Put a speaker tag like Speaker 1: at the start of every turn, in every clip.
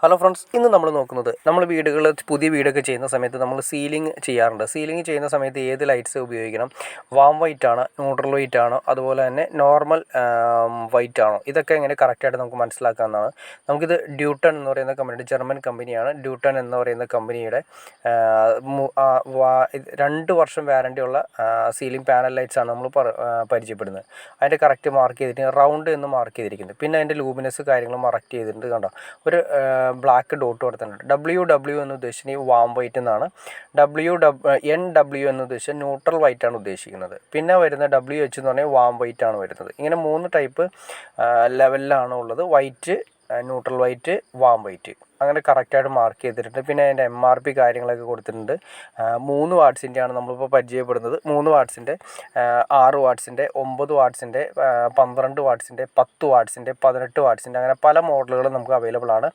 Speaker 1: Hello friends, ഇന്ന് നമ്മൾ നോക്കുന്നത് നമ്മൾ വീടുകൾ പുതിയ വീടൊക്കെ ചെയ്യുന്ന സമയത്ത് നമ്മൾ സീലിംഗ് ചെയ്യാറുണ്ട്. സീലിംഗ് ചെയ്യുന്ന സമയത്ത് ഏത് ലൈറ്റ്സ് ഉപയോഗിക്കണം, വാം വൈറ്റ് ആണോ, ന്യൂട്രൽ വൈറ്റ് ആണോ, അതുപോലെ തന്നെ നോർമൽ വൈറ്റ് ആണോ, ഇതൊക്കെ എങ്ങനെ കറക്റ്റായിട്ട് നമുക്ക് മനസ്സിലാക്കാവുന്നതാണ്. നമുക്കിത് ഡ്യൂട്ടൺ എന്ന് പറയുന്ന കമ്പനിയുടെ ജർമ്മൻ കമ്പനിയാണ്. ഡ്യൂട്ടൺ എന്ന് പറയുന്ന കമ്പനിയുടെ 2 വർഷം വാറണ്ടി ഉള്ള സീലിംഗ് പാനൽ ലൈറ്റ്സ് ആണ് നമ്മൾ പരിചയപ്പെടുന്നത്. അതിൻ്റെ കറക്റ്റ് മാർക്ക് ചെയ്തിട്ട് റൗണ്ട് എന്ന് മാർക്ക് ചെയ്തിരിക്കുന്നത്. പിന്നെ അതിൻ്റെ ലൂമിനസ് കാര്യങ്ങൾ മാർക്ക് ചെയ്തിട്ടുണ്ട്. കണ്ടോ, ഒരു ബ്ലാക്ക് ഡോട്ട് കൊടുത്തിട്ടുണ്ട്. WW എന്ന് ഉദ്ദേശിച്ചത് വാം വൈറ്റ് എന്നാണ്. NW എന്ന് ഉദ്ദേശിച്ചാൽ ന്യൂട്രൽ വൈറ്റ് ആണ് ഉദ്ദേശിക്കുന്നത്. പിന്നെ വരുന്ന WH എന്ന് പറഞ്ഞാൽ വാം വൈറ്റ് ആണ് വരുന്നത്. ഇങ്ങനെ 3 ടൈപ്പ് ലെവലിലാണ് ഉള്ളത്. White, neutral white, warm white, അങ്ങനെ കറക്റ്റായിട്ട് മാർക്ക് ചെയ്തിട്ടുണ്ട്. പിന്നെ അതിൻ്റെ MRP കാര്യങ്ങളൊക്കെ കൊടുത്തിട്ടുണ്ട്. 3 വാട്ട്സിൻ്റെയാണ് നമ്മളിപ്പോൾ പരിചയപ്പെടുന്നത്. 3 വാട്ട്സിൻ്റെ, 6 വാട്ട്സിൻ്റെ, 9 വാട്ട്സിൻ്റെ, 12 വാട്ട്സിൻ്റെ, 10 വാട്ട്സിൻ്റെ, 18 വാട്ട്സിൻ്റെ, അങ്ങനെ പല മോഡലുകളും നമുക്ക് അവൈലബിൾ ആണ്.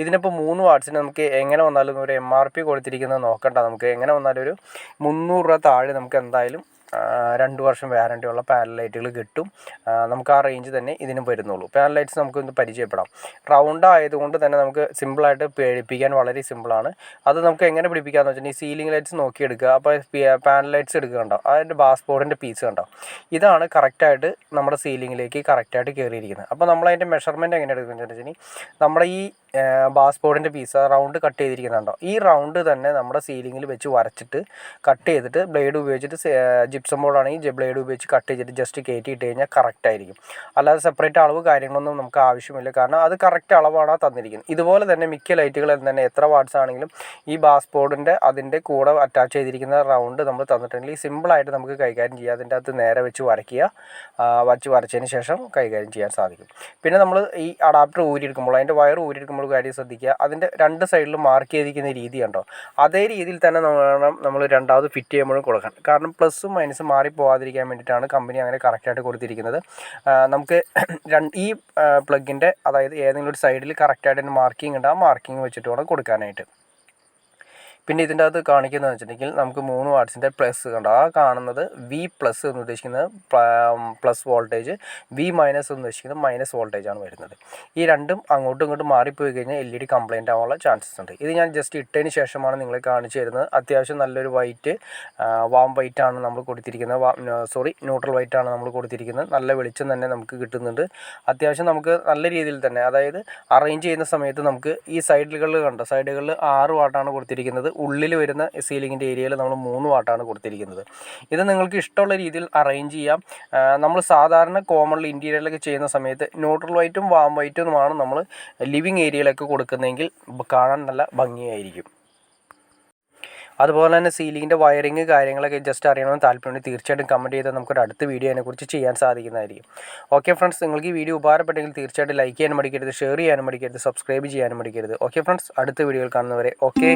Speaker 1: ഇതിനിപ്പോൾ 3 വാട്ട്സിന് നമുക്ക് എങ്ങനെ വന്നാലും ഒരു MRP കൊടുത്തിരിക്കുന്നത് നോക്കണ്ട. നമുക്ക് എങ്ങനെ വന്നാലും ഒരു 300 രൂപ താഴെ നമുക്ക് എന്തായാലും 2 വർഷം വാറണ്ടി ഉള്ള പാനൽ ലൈറ്റുകൾ കിട്ടും. നമുക്ക് ആ റേഞ്ച് തന്നെ ഇതിനും വരുന്നുള്ളൂ. പാനൽ ലൈറ്റ്സ് നമുക്കൊന്ന് പരിചയപ്പെടാം. റൗണ്ട് ആയതുകൊണ്ട് തന്നെ നമുക്ക് സിമ്പിളായിട്ട് പിടിപ്പിക്കാൻ വളരെ സിമ്പിളാണ്. അത് നമുക്ക് എങ്ങനെ പിടിപ്പിക്കാമെന്ന് വെച്ചാൽ ഈ സീലിംഗ് ലൈറ്റ്സ് നോക്കിയെടുക്കുക. അപ്പോൾ പാനൽ ലൈറ്റ്സ് എടുക്കുക, കണ്ടോ, അതിൻ്റെ ബാസ്ബോർഡിൻ്റെ പീസ് കണ്ടോ, ഇതാണ് കറക്റ്റായിട്ട് നമ്മുടെ സീലിങ്ങിലേക്ക് കറക്റ്റായിട്ട് കയറിയിരിക്കുന്നത്. അപ്പോൾ നമ്മളതിൻ്റെ മെഷർമെൻറ്റ് എങ്ങനെ എടുക്കുന്നത് വെച്ചാൽ നമ്മുടെ ഈ ബാസ്ബോർഡിൻ്റെ പീസ് റൗണ്ട് കട്ട് ചെയ്തിരിക്കുന്നുണ്ടോ, ഈ റൗണ്ട് തന്നെ നമ്മുടെ സീലിങ്ങിൽ വെച്ച് വരച്ചിട്ട് കട്ട് ചെയ്തിട്ട് ബ്ലേഡ് ഉപയോഗിച്ചിട്ട് ജിപ്സം ബോർഡാണെങ്കിൽ ബ്ലേഡ് ഉപയോഗിച്ച് കട്ട് ചെയ്തിട്ട് ജസ്റ്റ് കയറ്റിയിട്ട് കഴിഞ്ഞാൽ കറക്റ്റ് ആയിരിക്കും. അല്ലാതെ സെപ്പറേറ്റ് അളവ് കാര്യങ്ങളൊന്നും നമുക്ക് ആവശ്യമില്ല, കാരണം അത് കറക്റ്റ് അളവാണ് തന്നിരിക്കുന്നത്. ഇതുപോലെ തന്നെ മിക്ക ലൈറ്റുകളും തന്നെ എത്ര വാട്ട്സ് ആണെങ്കിലും ഈ ബാസ്ബോർഡിൻ്റെ അതിൻ്റെ കൂടെ അറ്റാച്ച് ചെയ്തിരിക്കുന്ന റൗണ്ട് നമ്മൾ തന്നിട്ടുണ്ടെങ്കിൽ സിമ്പിളായിട്ട് നമുക്ക് കൈകാര്യം ചെയ്യാം. അതിൻ്റെ അകത്ത് നേരെ വെച്ച് വരയ്ക്കുക, വരച്ചതിന് ശേഷം കൈകാര്യം ചെയ്യാൻ സാധിക്കും. പിന്നെ നമ്മൾ ഈ അഡാപ്റ്റർ ഊരിയെടുക്കുമ്പോൾ, അതിൻ്റെ വയർ ഊരിയെടുക്കുമ്പോൾ കാര്യം ശ്രദ്ധിക്കുക. അതിൻ്റെ 2 സൈഡിലും മാർക്ക് ചെയ്തിരിക്കുന്ന രീതി ഉണ്ടോ, അതേ രീതിയിൽ തന്നെ നമ്മൾ രണ്ടാമത് ഫിറ്റ് ചെയ്യുമ്പോഴും കൊടുക്കാൻ. കാരണം പ്ലസും മൈനസും മാറിപ്പോകാതിരിക്കാൻ വേണ്ടിയിട്ടാണ് കമ്പനി അങ്ങനെ കറക്റ്റായിട്ട് കൊടുത്തിരിക്കുന്നത്. നമുക്ക് ഈ പ്ലഗിൻ്റെ, അതായത് ഏതെങ്കിലും ഒരു സൈഡിൽ കറക്റ്റായിട്ട് മാർക്കിംഗ് ഉണ്ട്, ആ മാർക്കിംഗ് വെച്ചിട്ട് വേണം കൊടുക്കാനായിട്ട്. പിന്നെ ഇതിൻ്റെ അകത്ത് കാണിക്കുന്നത് വെച്ചിട്ടുണ്ടെങ്കിൽ നമുക്ക് 3 വാട്ട്സിൻ്റെ പ്ലസ് കണ്ടോ, ആ കാണുന്നത് V+ എന്ന് ഉദ്ദേശിക്കുന്നത് പ്ലസ് വോൾട്ടേജ്, V- എന്ന് ഉദ്ദേശിക്കുന്നത് മൈനസ് വോൾട്ടേജ് ആണ് വരുന്നത്. ഈ രണ്ടും അങ്ങോട്ടും ഇങ്ങോട്ടും മാറിപ്പോയി കഴിഞ്ഞാൽ LED കംപ്ലൈൻറ്റ് ആവാനുള്ള ചാൻസസ് ഉണ്ട്. ഇത് ഞാൻ ജസ്റ്റ് ഇട്ടതിന് ശേഷമാണ് നിങ്ങളെ കാണിച്ചു തരുന്നത്. അത്യാവശ്യം നല്ലൊരു വൈറ്റ്, വാം വൈറ്റ് ആണ് നമ്മൾ കൊടുത്തിരിക്കുന്നത്, ന്യൂട്രൽ വൈറ്റ് ആണ് നമ്മൾ കൊടുത്തിരിക്കുന്നത്. നല്ല വെളിച്ചം തന്നെ നമുക്ക് കിട്ടുന്നുണ്ട്. അത്യാവശ്യം നമുക്ക് നല്ല രീതിയിൽ തന്നെ, അതായത് അറേഞ്ച് ചെയ്യുന്ന സമയത്ത് നമുക്ക് ഈ സൈഡുകളിൽ കണ്ടോ, സൈഡുകളിൽ 6 വാട്ടാണ് കൊടുത്തിരിക്കുന്നത്. ഉള്ളിൽ വരുന്ന സീലിങ്ങിൻ്റെ ഏരിയയിൽ നമ്മൾ 3 വാട്ടാണ് കൊടുത്തിരിക്കുന്നത്. ഇത് നിങ്ങൾക്ക് ഇഷ്ടമുള്ള രീതിയിൽ അറേഞ്ച് ചെയ്യാം. നമ്മൾ സാധാരണ കോമൺലി ഇൻറ്റീരിയറിലൊക്കെ ചെയ്യുന്ന സമയത്ത് ന്യൂട്രൽ വൈറ്റും വാം വൈറ്റുമാണ് നമ്മൾ ലിവിങ് ഏരിയയിലൊക്കെ കൊടുക്കുന്നതെങ്കിൽ കാണാൻ നല്ല ഭംഗിയായിരിക്കും. അതുപോലെ തന്നെ സീലിങ്ങിൻ്റെ വയറിങ് കാര്യങ്ങളൊക്കെ ജസ്റ്റ് അറിയണമെന്ന് താല്പര്യമുണ്ടെങ്കിൽ തീർച്ചയായിട്ടും കമൻറ്റ് ചെയ്താൽ നമുക്കൊരു അടുത്ത വീഡിയോ അതിനെക്കുറിച്ച് ചെയ്യാൻ സാധിക്കുന്നതായിരിക്കും. ഓക്കെ ഫ്രണ്ട്സ്, നിങ്ങൾക്ക് ഈ വീഡിയോ ഉപകാരപ്പെട്ടെങ്കിൽ തീർച്ചയായിട്ടും ലൈക്ക് ചെയ്യാനും മടിക്കരുത്, ഷെയർ ചെയ്യാനും മടിക്കരുത്, സബ്സ്ക്രൈബ് ചെയ്യാനും മടിക്കരുത്. ഓക്കെ ഫ്രണ്ട്സ്, അടുത്ത വീഡിയോയിൽ കാണുന്നവരെ ഓക്കെ.